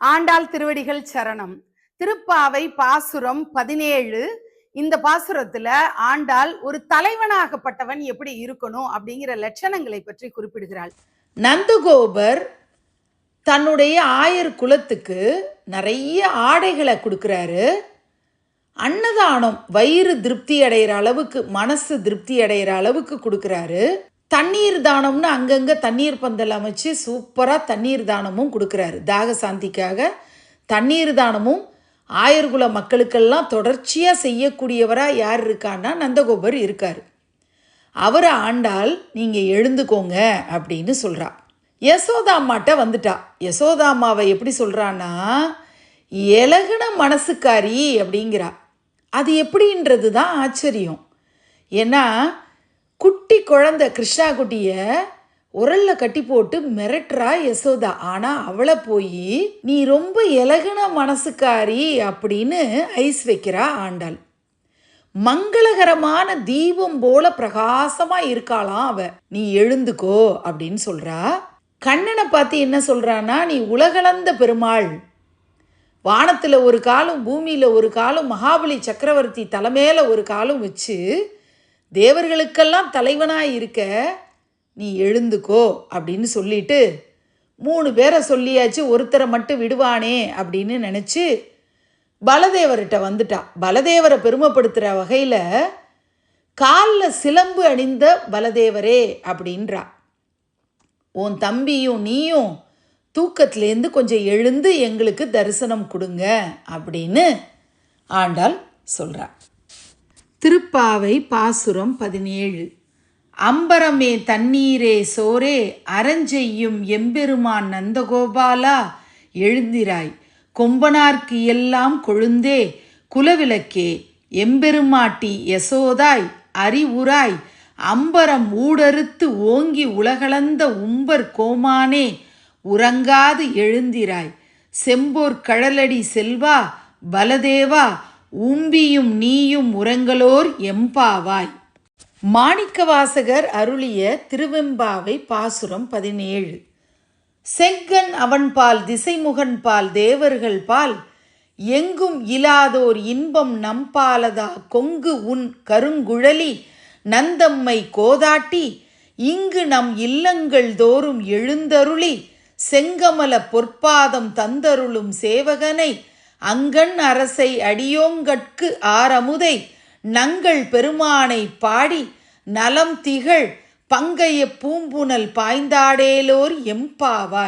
ஆண்டாள் திருவடிகள் சரணம். திருப்பாவை பாசுரம் 17. இந்த பாசுரத்துல ஆண்டாள் ஒரு தலைவனாகப்பட்டவன் எப்படி இருக்கணும் அப்படிங்கிற லட்சணங்களை பற்றி குறிப்பிடுகிறாள். நந்தகோபர் தன்னுடைய ஆயர் குலத்துக்கு நிறைய ஆடைகளை கொடுக்குறாரு. அன்னதானம் வயிறு திருப்தி அடைகிற அளவுக்கு, மனசு திருப்தி அடைகிற அளவுக்கு கொடுக்குறாரு. தண்ணீர் தானம்னு அங்கங்கே தண்ணீர் பந்தல் அமைச்சு சூப்பராக தண்ணீர் தானமும் கொடுக்குறாரு. தாக சாந்திக்காக தண்ணீர் தானமும் ஆயர்குல மக்களுக்கெல்லாம் தொடர்ச்சியாக செய்யக்கூடியவராக யார் இருக்கான்னா நந்தகோபர் இருக்கார். அவரை ஆண்டாள் நீங்கள் எழுந்துக்கோங்க அப்படின்னு சொல்கிறா. யசோதாம்மாட்ட வந்துட்டா. யசோதாம்மாவை எப்படி சொல்கிறான்னா, இலகுன மனசுக்காரி அப்படிங்கிறா. அது எப்படின்றது தான் ஆச்சரியம். ஏன்னா குட்டி குழந்தை கிருஷ்ணா குட்டியை உரலில் கட்டி போட்டு மிரட்டுறா யசோதா. ஆனால் அவளை போய் நீ ரொம்ப இலகுன மனசுக்காரி அப்படின்னு ஐஸ் வைக்கிறா ஆண்டாள். மங்களகரமான தீபம் போல பிரகாசமாக இருக்காளாம் அவ. நீ எழுந்துக்கோ அப்படின்னு சொல்கிறா. கண்ணனை பார்த்து என்ன சொல்கிறான்னா, நீ உலகளந்த பெருமாள், வானத்தில் ஒரு காலும் பூமியில் ஒரு காலும் மகாபலி சக்கரவர்த்தி தலைமையில ஒரு காலும் வச்சு தேவர்களுக்கெல்லாம் தலைவனாக இருக்க, நீ எழுந்துக்கோ அப்படின்னு சொல்லிட்டு 3 பேரை சொல்லியாச்சு, ஒருத்தரை மட்டும் விடுவானே அப்படின்னு நினச்சி பலதேவர்கிட்ட வந்துட்டா. பலதேவரை பெருமைப்படுத்துகிற வகையில் காலில் சிலம்பு அணிந்த பலதேவரே அப்படின்றா. உன் தம்பியும் நீயும் தூக்கத்திலேருந்து கொஞ்சம் எழுந்து எங்களுக்கு தரிசனம் கொடுங்க அப்படின்னு ஆண்டாள் சொல்கிறா. திருப்பாவை பாசுரம் 17. அம்பரமே தண்ணீரே சோரே அறஞ்செய்யும் எம்பெருமான் நந்தகோபாலா எழுந்திராய், கொம்பனார்க்கு எல்லாம் கொழுந்தே குலவிளக்கே எம்பெருமாட்டி யசோதாய் அறிவுராய், அம்பரம் ஊடறுத்து ஓங்கி உலகளந்த உம்பர் கோமானே உறங்காது எழுந்திராய், செம்போர் கழலடி செல்வா பலதேவா ஊம்பியும் நீயும் உறங்களோர் எம்பாவாய். மாணிக்கவாசகர் அருளிய திருவெம்பாவை பாசுரம் 17. செங்கன் அவன்பால் திசைமுகன்பால் தேவர்கள் பால் எங்கும் இலாதோர் இன்பம் நம்பாலதா, கொங்கு உன் கருங்குழலி நந்தம்மை கோதாட்டி இங்கு நம் இல்லங்கள் தோறும் எழுந்தருளி, செங்கமல பொற்பாதம் தந்தருளும் சேவகனை அங்கண் அரசை அடியோங்கட்கு ஆரமுதை நங்கள் பெருமானை பாடி நலம் திகழ் பங்கைய பூம்புனல் பாய்ந்தாடேலோர் எம்பாவாய்.